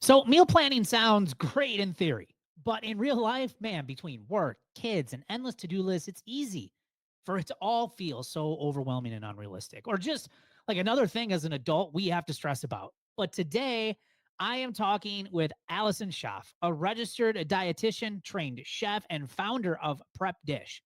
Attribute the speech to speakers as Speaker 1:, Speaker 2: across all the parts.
Speaker 1: So meal planning sounds great in theory, but in real life, man, between work, kids, and endless to-do lists, it's easy for it to all feel so overwhelming and unrealistic. Or just like another thing as an adult we have to stress about. But today, I am talking with Allison Schaff, a registered dietitian, trained chef, and founder of Prep Dish.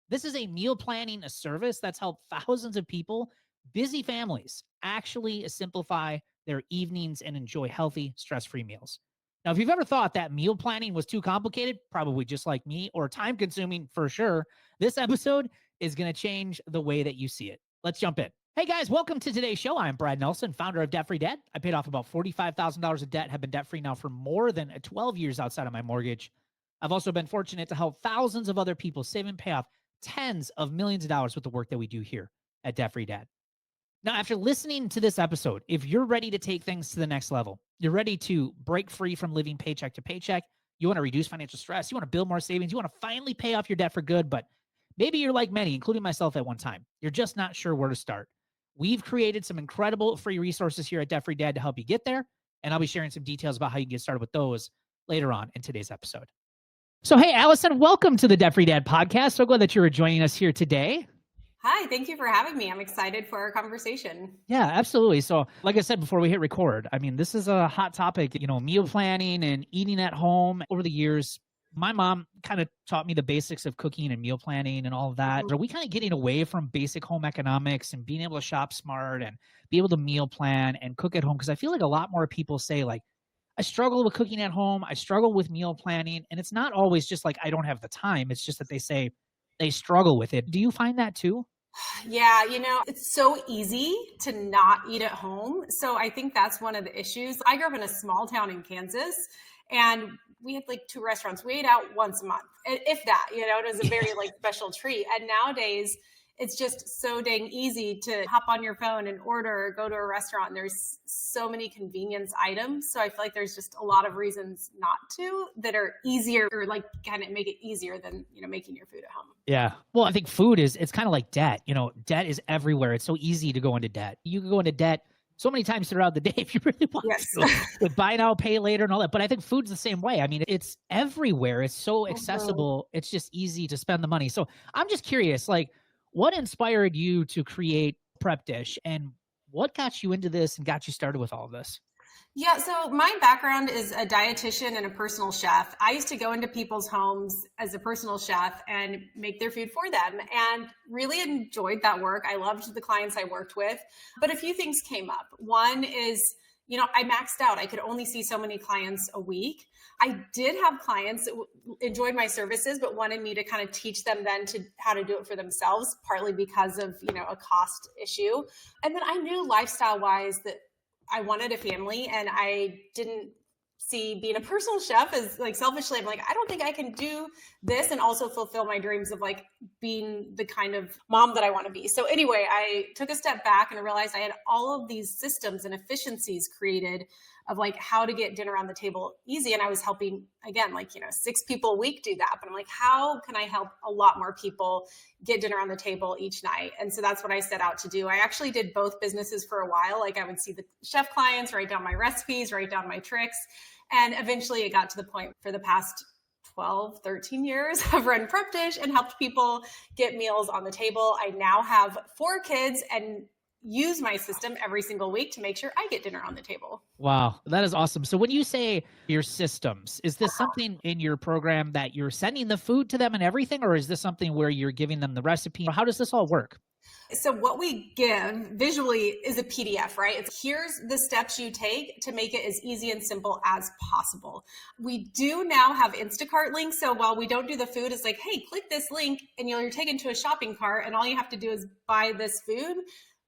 Speaker 1: This is a meal planning service that's helped thousands of people, busy families, actually simplify their evenings and enjoy healthy, stress-free meals. Now, if you've ever thought that meal planning was too complicated, probably just like me, or time consuming for sure, this episode is going to change the way that you see it. Let's jump in. Hey guys, welcome to today's show. I'm Brad Nelson, founder of Debt Free Dad. I paid off about $45,000 of debt, have been debt free now for more than 12 years outside of my mortgage. I've also been fortunate to help thousands of other people save and pay off tens of millions of dollars with the work that we do here at Debt Free Dad. Now, after listening to this episode, if you're ready to take things to the next level, you're ready to break free from living paycheck to paycheck, you want to reduce financial stress, you want to build more savings, you want to finally pay off your debt for good, but maybe you're like many, including myself at one time, you're just not sure where to start. We've created some incredible free resources here at Debt Free Dad to help you get there, and I'll be sharing some details about how you can get started with those later on in today's episode. So, hey, Allison, welcome to the Debt Free Dad podcast. So glad that you were joining us here today.
Speaker 2: Hi, thank you for having me. I'm excited for our conversation.
Speaker 1: Yeah, absolutely. So like I said before we hit record, I mean, this is a hot topic, meal planning and eating at home. Over the years, my mom kind of taught me the basics of cooking and meal planning and all of that. Are we kind of getting away from basic home economics and being able to shop smart and be able to meal plan and cook at home? Because I feel like a lot more people say like, I struggle with cooking at home. I struggle with meal planning. And it's not always just like, I don't have the time. It's just that they say they struggle with it. Do you find that too?
Speaker 2: Yeah, it's so easy to not eat at home. So I think that's one of the issues. I grew up in a small town in Kansas, and we had like 2 restaurants. We ate out once a month, if that, it was a very like special treat. And nowadays it's just so dang easy to hop on your phone and order or go to a restaurant. And there's so many convenience items. So I feel like there's just a lot of reasons not to that are easier or like kind of make it easier than, making your food at home.
Speaker 1: Yeah. Well, I think food it's kind of like debt. Debt is everywhere. It's so easy to go into debt. You can go into debt so many times throughout the day if you really want to. With buy now, pay later and all that. But I think food's the same way. I mean, it's everywhere. It's so accessible. It's just easy to spend the money. So I'm just curious, like, what inspired you to create Prep Dish and what got you into this and got you started with all of this?
Speaker 2: Yeah, so my background is a dietitian and a personal chef. I used to go into people's homes as a personal chef and make their food for them and really enjoyed that work. I loved the clients I worked with, but a few things came up. One is, I maxed out. I could only see so many clients a week. I did have clients that enjoyed my services, but wanted me to kind of teach them then to how to do it for themselves, partly because of, a cost issue. And then I knew lifestyle wise that I wanted a family, and I didn't see being a personal chef as like selfishly, I'm like, I don't think I can do this and also fulfill my dreams of like being the kind of mom that I want to be. So anyway, I took a step back and realized I had all of these systems and efficiencies created of like how to get dinner on the table easy. And I was helping, again, like, 6 people a week do that. But I'm like, how can I help a lot more people get dinner on the table each night? And so that's what I set out to do. I actually did both businesses for a while. Like I would see the chef clients, write down my recipes, write down my tricks. And eventually it got to the point for the past 12, 13 years, I've run Prep Dish and helped people get meals on the table. I now have 4 kids and use my system every single week to make sure I get dinner on the table.
Speaker 1: Wow, that is awesome. So when you say your systems, is this something in your program that you're sending the food to them and everything, or is this something where you're giving them the recipe? How does this all work?
Speaker 2: So what we give visually is a PDF, right? It's here's the steps you take to make it as easy and simple as possible. We do now have Instacart links. So while we don't do the food, it's like, hey, click this link and you're taken to a shopping cart and all you have to do is buy this food.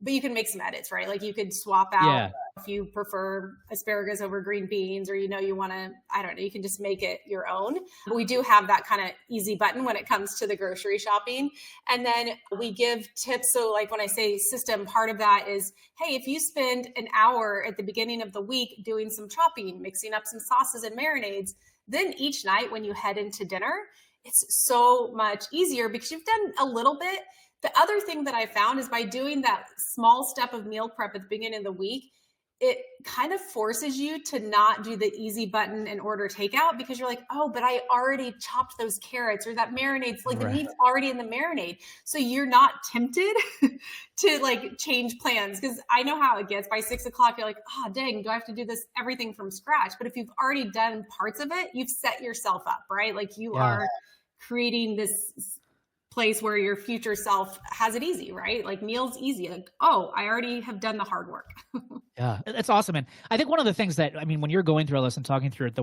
Speaker 2: But you can make some edits, right? Like you could swap out if you prefer asparagus over green beans, or, you want to, I don't know, you can just make it your own. But we do have that kind of easy button when it comes to the grocery shopping. And then we give tips. So like when I say system, part of that is, hey, if you spend an hour at the beginning of the week doing some chopping, mixing up some sauces and marinades, then each night when you head into dinner, it's so much easier because you've done a little bit. The other thing that I found is by doing that small step of meal prep at the beginning of the week, it kind of forces you to not do the easy button and order takeout because you're like, oh, but I already chopped those carrots, or that marinade's like the meat's already in the marinade. So you're not tempted to like change plans, because I know how it gets. By 6 o'clock, you're like, oh, dang, do I have to do this everything from scratch? But if you've already done parts of it, you've set yourself up, right? Like you are creating this place where your future self has it easy, right? Like meals easy. Like, oh, I already have done the hard work.
Speaker 1: Yeah, that's awesome. And I think one of the things that, I mean, when you're going through all this and talking through it,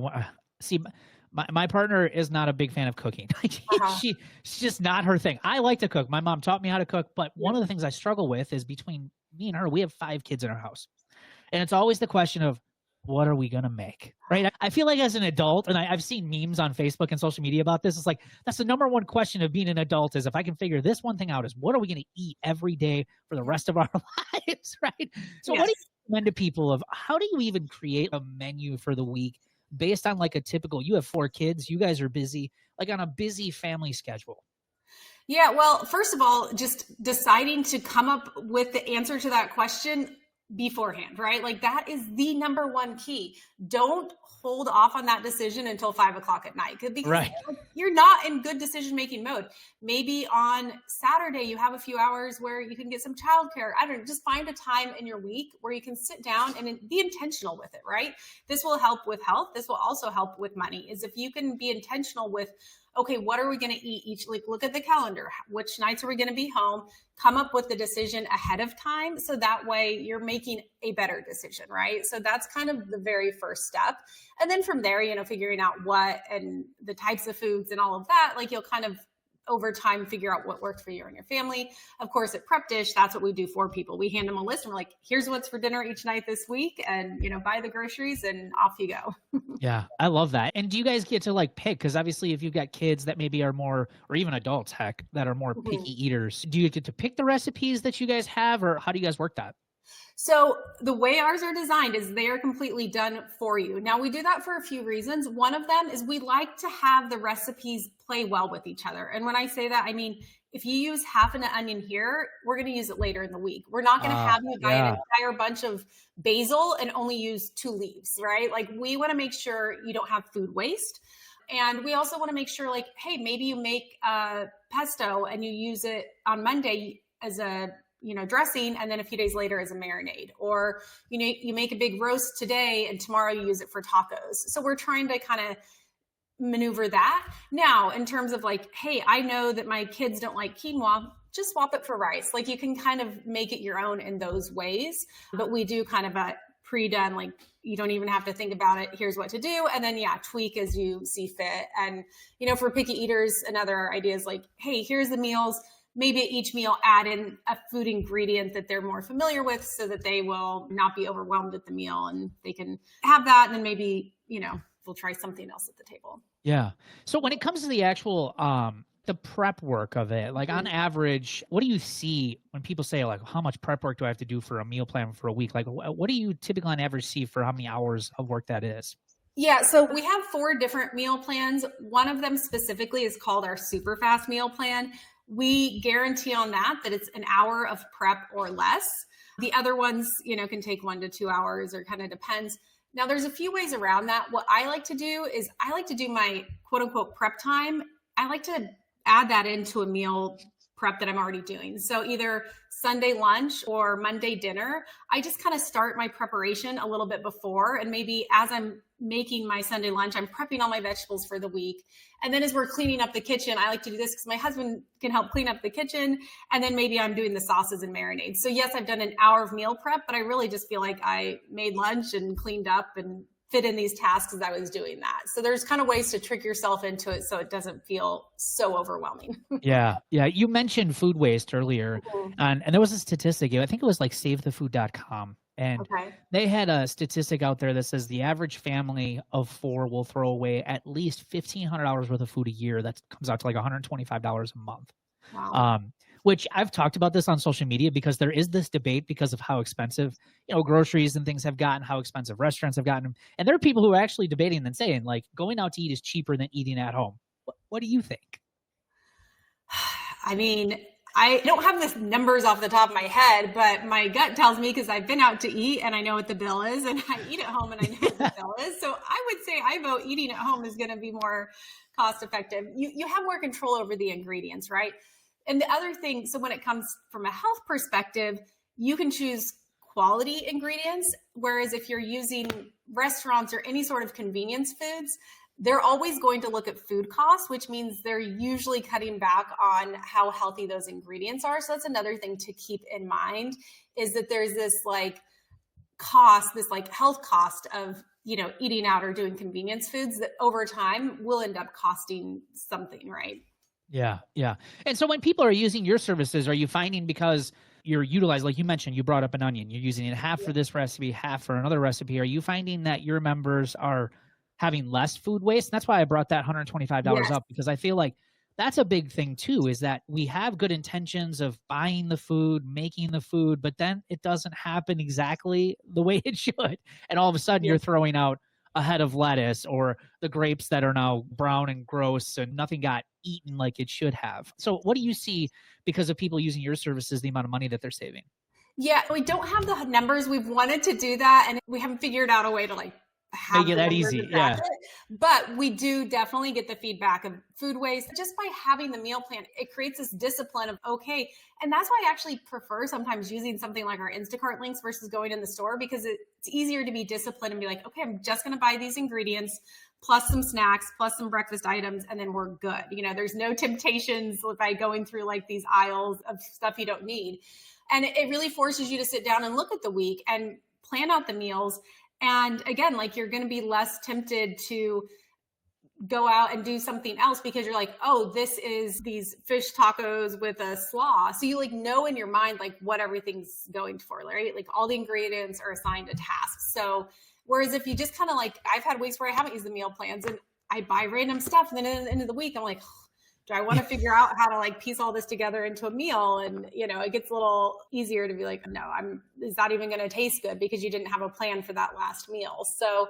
Speaker 1: see, my partner is not a big fan of cooking. She's just not her thing. I like to cook. My mom taught me how to cook. But one of the things I struggle with is between me and her, we have 5 kids in our house. And it's always the question of, what are we going to make? Right. I feel like as an adult, and I've seen memes on Facebook and social media about this. It's like, that's the number one question of being an adult is, if I can figure this one thing out, is what are we going to eat every day for the rest of our lives? Right. So what do you recommend to people of how do you even create a menu for the week based on like a typical, you have 4 kids, you guys are busy, like on a busy family schedule?
Speaker 2: Yeah. Well, first of all, just deciding to come up with the answer to that question beforehand, right? Like that is the number one key. Don't hold off on that decision until 5 o'clock at night, because you're not in good decision-making mode. Maybe on Saturday, you have a few hours where you can get some childcare. I don't know, just find a time in your week where you can sit down and be intentional with it, right? This will help with health. This will also help with money, is if you can be intentional with, okay, what are we going to eat each, like look at the calendar, which nights are we going to be home, come up with the decision ahead of time. So that way you're making a better decision, right? So that's kind of the very first step. And then from there, figuring out what and the types of foods and all of that, like you'll kind of over time figure out what works for you and your family. Of course, at Prep Dish, that's what we do for people. We hand them a list and we're like, here's what's for dinner each night this week, and buy the groceries and off you go.
Speaker 1: Yeah, I love that. And do you guys get to like pick? Because obviously if you've got kids that maybe are more, or even adults, heck, that are more picky eaters, do you get to pick the recipes that you guys have, or how do you guys work that?
Speaker 2: So the way ours are designed is they are completely done for you. Now we do that for a few reasons. One of them is we like to have the recipes play well with each other. And when I say that, I mean, if you use half an onion here, we're going to use it later in the week. We're not going to have you buy an entire bunch of basil and only use 2 leaves, right? Like we want to make sure you don't have food waste. And we also want to make sure, like, hey, maybe you make pesto and you use it on Monday as a dressing, and then a few days later as a marinade, or, you make a big roast today and tomorrow you use it for tacos. So we're trying to kind of maneuver that. Now, in terms of like, hey, I know that my kids don't like quinoa, just swap it for rice. Like you can kind of make it your own in those ways, but we do kind of a pre-done, like you don't even have to think about it. Here's what to do. And then, tweak as you see fit. And, for picky eaters, another idea is like, hey, here's the meals. Maybe at each meal, add in a food ingredient that they're more familiar with so that they will not be overwhelmed at the meal and they can have that. And then maybe, we'll try something else at the table.
Speaker 1: Yeah. So when it comes to the actual, the prep work of it, like on average, what do you see when people say like, how much prep work do I have to do for a meal plan for a week? Like what do you typically on average see for how many hours of work that is?
Speaker 2: Yeah, so we have 4 different meal plans. One of them specifically is called our super fast meal plan. We guarantee on that it's an hour of prep or less. The other ones, can take 1 to 2 hours, or kind of depends. Now, there's a few ways around that. What I like to do is I like to do my quote unquote prep time. I like to add that into a meal prep that I'm already doing. So either Sunday lunch or Monday dinner, I just kind of start my preparation a little bit before. And maybe as I'm making my Sunday lunch, I'm prepping all my vegetables for the week. And then as we're cleaning up the kitchen, I like to do this because my husband can help clean up the kitchen. And then maybe I'm doing the sauces and marinades. So yes, I've done an hour of meal prep, but I really just feel like I made lunch and cleaned up and fit in these tasks as I was doing that. So there's kind of ways to trick yourself into it so it doesn't feel so overwhelming.
Speaker 1: Yeah. You mentioned food waste earlier, and there was a statistic, I think it was like savethefood.com. And they had a statistic out there that says the average family of 4 will throw away at least $1,500 worth of food a year. That comes out to like $125 a month.
Speaker 2: Wow.
Speaker 1: Which I've talked about this on social media because there is this debate because of how expensive, groceries and things have gotten, how expensive restaurants have gotten. And there are people who are actually debating and saying like going out to eat is cheaper than eating at home. What do you think?
Speaker 2: I mean, I don't have the numbers off the top of my head, but my gut tells me, because I've been out to eat and I know what the bill is, and I eat at home and I know what the bill is. So I would say I vote eating at home is going to be more cost effective. You have more control over the ingredients, right? And the other thing, so when it comes from a health perspective, you can choose quality ingredients. Whereas if you're using restaurants or any sort of convenience foods, they're always going to look at food costs, which means they're usually cutting back on how healthy those ingredients are. So that's another thing to keep in mind, is that there's this like cost, this like health cost of, you know, eating out or doing convenience foods that over time will end up costing something, right?
Speaker 1: Yeah. Yeah. And so when people are using your services, are you finding, because you're utilized, like you mentioned, you brought up an onion, you're using it half for this recipe, half for another recipe. Are you finding that your members are having less food waste? And that's why I brought that $125 up, because I feel like that's a big thing too, is that we have good intentions of buying the food, making the food, but then it doesn't happen exactly the way it should. And all of a sudden you're throwing out a head of lettuce or the grapes that are now brown and gross and nothing got eaten like it should have. So what do you see, because of people using your services, the amount of money that they're saving?
Speaker 2: Yeah, we don't have the numbers. We've wanted to do that, and we haven't figured out a way to like have
Speaker 1: make it that easy. Yeah.
Speaker 2: But we do definitely get the feedback of food waste. Just by having the meal plan, it creates this discipline of, okay. And that's why I actually prefer sometimes using something like our Instacart links versus going in the store, because it's easier to be disciplined and be like, okay, I'm just going to buy these ingredients plus some snacks, plus some breakfast items, and then we're good. You know, there's no temptations by going through like these aisles of stuff you don't need. And it really forces you to sit down and look at the week and plan out the meals. And again, like you're going to be less tempted to go out and do something else because you're like, oh, this is these fish tacos with a slaw. So you like know in your mind, like what everything's going for, right? Like all the ingredients are assigned a task. So whereas if you just kind of like, I've had weeks where I haven't used the meal plans and I buy random stuff. And then at the end of the week, I'm like, do I want to figure out how to like piece all this together into a meal? And, you know, it gets a little easier to be like, no, is that even going to taste good because you didn't have a plan for that last meal. So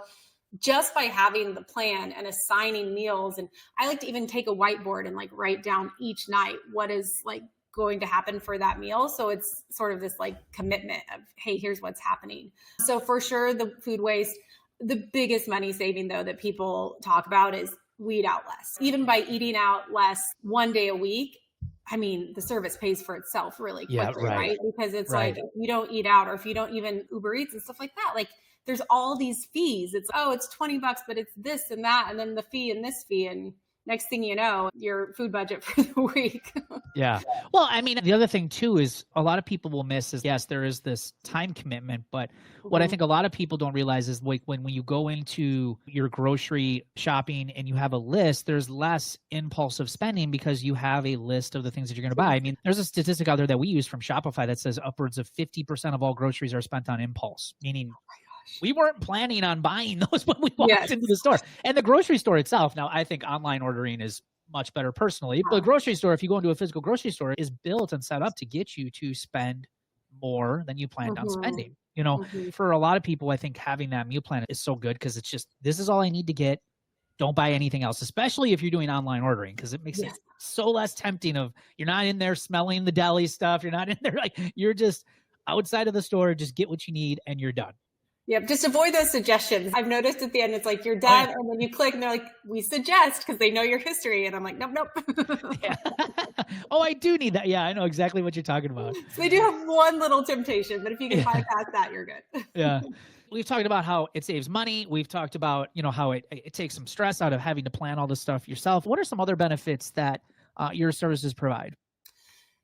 Speaker 2: just by having the plan and assigning meals, and I like to even take a whiteboard and like write down each night what is like going to happen for that meal. So it's sort of this like commitment of, hey, here's what's happening. So for sure, the food waste, the biggest money saving though that people talk about is we eat out less. Even by eating out less one day a week, I mean, the service pays for itself really quickly, right? Because it's like, if you don't eat out or if you don't even Uber Eats and stuff like that, like there's all these fees. It's, oh, it's $20, but it's this and that. And then the fee and this fee. And next thing you know, your food budget for the week.
Speaker 1: Yeah. Well, I mean, the other thing too is a lot of people will miss is, yes, there is this time commitment, but what I think a lot of people don't realize is like when you go into your grocery shopping and you have a list, there's less impulsive spending because you have a list of the things that you're going to buy. I mean, there's a statistic out there that we use from Shopify that says upwards of 50% of all groceries are spent on impulse, meaning we weren't planning on buying those when we walked into the store. And the grocery store itself, now I think online ordering is much better personally, but the grocery store, if you go into a physical grocery store, is built and set up to get you to spend more than you planned on spending. You know, for a lot of people, I think having that meal plan is so good because it's just, this is all I need to get. Don't buy anything else, especially if you're doing online ordering, because it makes it so less tempting of you're not in there smelling the deli stuff. You're not in there like you're just outside of the store, just get what you need and you're done.
Speaker 2: Yep. Just avoid those suggestions. I've noticed at the end, it's like, you're done. And then you click and they're like, we suggest, because they know your history. And I'm like, nope.
Speaker 1: Yeah. Oh, I do need that. Yeah, I know exactly what you're talking about.
Speaker 2: So they do have one little temptation, but if you can bypass that, you're good.
Speaker 1: Yeah. We've talked about how it saves money. We've talked about, you know, how it takes some stress out of having to plan all this stuff yourself. What are some other benefits that your services provide?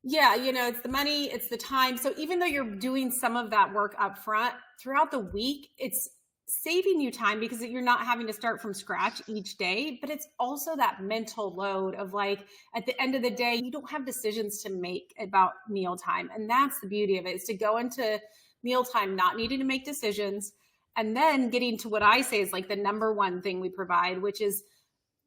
Speaker 2: Yeah, you know, it's the money, it's the time. So even though you're doing some of that work up front, throughout the week, it's saving you time because you're not having to start from scratch each day. But it's also that mental load of like, at the end of the day, you don't have decisions to make about mealtime. And that's the beauty of it, is to go into mealtime not needing to make decisions, and then getting to what I say is like the number one thing we provide, which is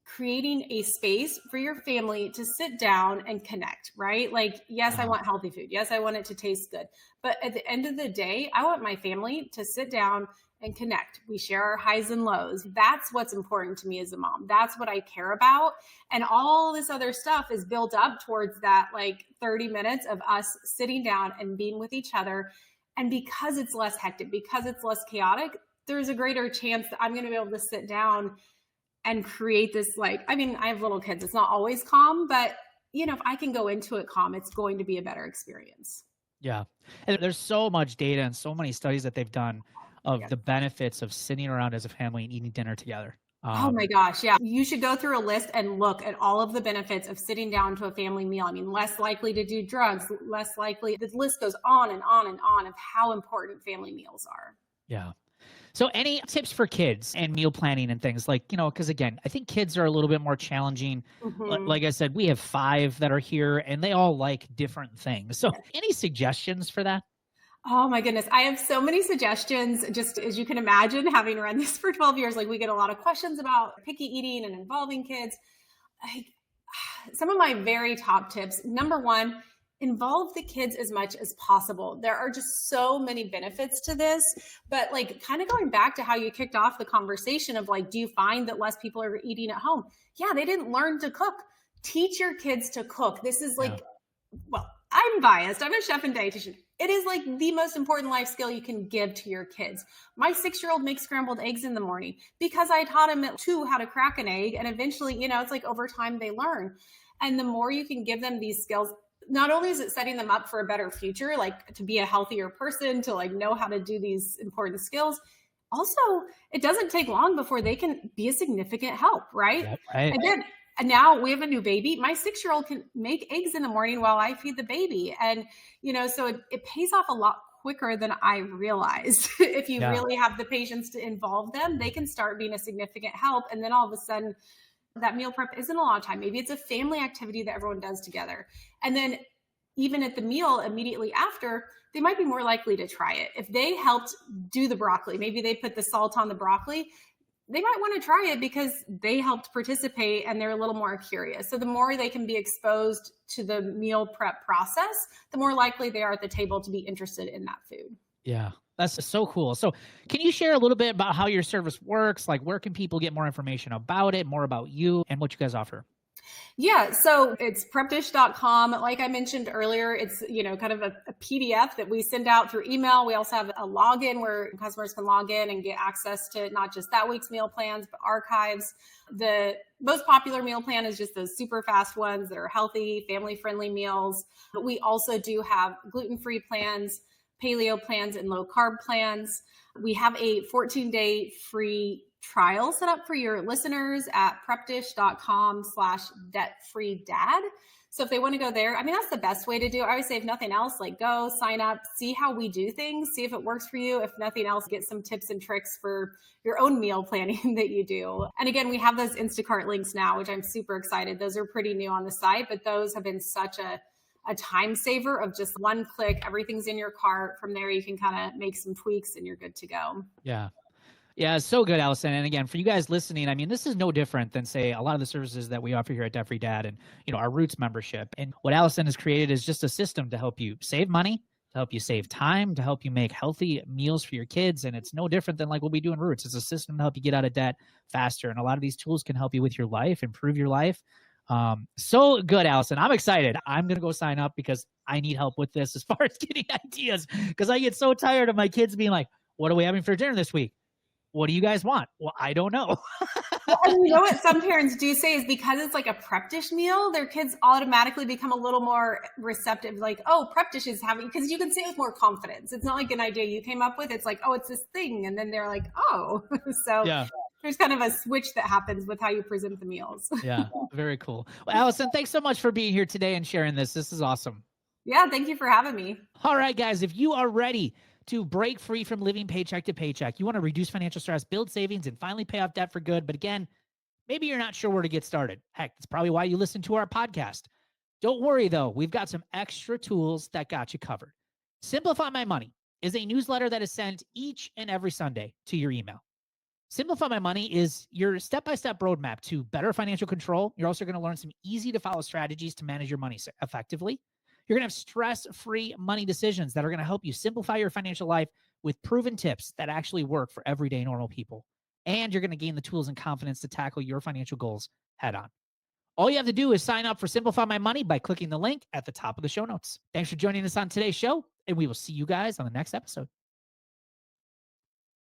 Speaker 2: creating a space for your family to sit down and connect, right? Like, yes, I want healthy food. Yes, I want it to taste good. But at the end of the day, I want my family to sit down and connect. We share our highs and lows. That's what's important to me as a mom. That's what I care about. And all this other stuff is built up towards that like 30 minutes of us sitting down and being with each other. And because it's less hectic, because it's less chaotic, there's a greater chance that I'm going to be able to sit down and create this, like, I mean, I have little kids. It's not always calm, but you know, if I can go into it calm, it's going to be a better experience.
Speaker 1: Yeah. And there's so much data and so many studies that they've done of the benefits of sitting around as a family and eating dinner together.
Speaker 2: Oh my gosh. Yeah. You should go through a list and look at all of the benefits of sitting down to a family meal. I mean, less likely to do drugs, less likely. The list goes on and on and on of how important family meals are.
Speaker 1: Yeah. So any tips for kids and meal planning and things like, you know, because again, I think kids are a little bit more challenging. Like I said, we have 5 that are here and they all like different things. So any suggestions for that?
Speaker 2: Oh my goodness. I have so many suggestions. Just as you can imagine, having run this for 12 years, like we get a lot of questions about picky eating and involving kids. Some of my very top tips. Number 1, involve the kids as much as possible. There are just so many benefits to this, but like kind of going back to how you kicked off the conversation of like, do you find that less people are eating at home? Yeah, they didn't learn to cook. Teach your kids to cook. This is like, well, I'm biased. I'm a chef and dietitian. It is like the most important life skill you can give to your kids. My 6-year-old makes scrambled eggs in the morning because I taught him at 2 how to crack an egg. And eventually, you know, it's like over time they learn. And the more you can give them these skills, not only is it setting them up for a better future, like to be a healthier person, to like know how to do these important skills. Also, it doesn't take long before they can be a significant help, right?
Speaker 1: Yep, right.
Speaker 2: Again, and now we have a new baby. My 6-year-old can make eggs in the morning while I feed the baby. And, you know, so it pays off a lot quicker than I realized. If you really have the patience to involve them, they can start being a significant help. And then all of a sudden, that meal prep isn't a lot of time. Maybe it's a family activity that everyone does together. And then even at the meal immediately after, they might be more likely to try it. If they helped do the broccoli, maybe they put the salt on the broccoli, they might want to try it because they helped participate and they're a little more curious. So the more they can be exposed to the meal prep process, the more likely they are at the table to be interested in that food.
Speaker 1: Yeah. That's so cool. So can you share a little bit about how your service works? Like where can people get more information about it, more about you and what you guys offer?
Speaker 2: Yeah, so it's prepdish.com. Like I mentioned earlier, it's, you know, kind of a PDF that we send out through email. We also have a login where customers can log in and get access to not just that week's meal plans, but archives. The most popular meal plan is just those super fast ones that are healthy, family-friendly meals. But we also do have gluten-free plans, paleo plans, and low carb plans. We have a 14-day free trial set up for your listeners at prepdish.com/debt-free-dad. So if they want to go there, I mean, that's the best way to do it. I always say, if nothing else, like go sign up, see how we do things, see if it works for you. If nothing else, get some tips and tricks for your own meal planning that you do. And again, we have those Instacart links now, which I'm super excited. Those are pretty new on the site, but those have been such a time saver of just one click. Everything's in your cart. From there, you can kind of make some tweaks and you're good to go.
Speaker 1: Yeah. Yeah, so good, Allison. And again, for you guys listening, I mean, this is no different than, say, a lot of the services that we offer here at Debt Free Dad and, you know, our Roots membership. And what Allison has created is just a system to help you save money, to help you save time, to help you make healthy meals for your kids. And it's no different than like what we do in Roots. It's a system to help you get out of debt faster. And a lot of these tools can help you with your life, improve your life. So good, Allison. I'm excited. I'm going to go sign up because I need help with this as far as getting ideas, because I get so tired of my kids being like, what are we having for dinner this week? What do you guys want? Well, I don't know.
Speaker 2: Well, and you know what some parents do say is because it's like a prep dish meal, their kids automatically become a little more receptive. Like, oh, prep dish is having, because you can say it with more confidence. It's not like an idea you came up with. It's like, oh, it's this thing. And then they're like, oh, so yeah. There's kind of a switch that happens with how you present the meals.
Speaker 1: Yeah, very cool. Well, Allison, thanks so much for being here today and sharing this. This is awesome.
Speaker 2: Yeah, thank you for having me.
Speaker 1: All right, guys, if you are ready to break free from living paycheck to paycheck, you want to reduce financial stress, build savings, and finally pay off debt for good. But again, maybe you're not sure where to get started. Heck, that's probably why you listen to our podcast. Don't worry, though. We've got some extra tools that got you covered. Simplify My Money is a newsletter that is sent each and every Sunday to your email. Simplify My Money is your step-by-step roadmap to better financial control. You're also going to learn some easy-to-follow strategies to manage your money effectively. You're going to have stress-free money decisions that are going to help you simplify your financial life with proven tips that actually work for everyday normal people. And you're going to gain the tools and confidence to tackle your financial goals head on. All you have to do is sign up for Simplify My Money by clicking the link at the top of the show notes. Thanks for joining us on today's show, and we will see you guys on the next episode.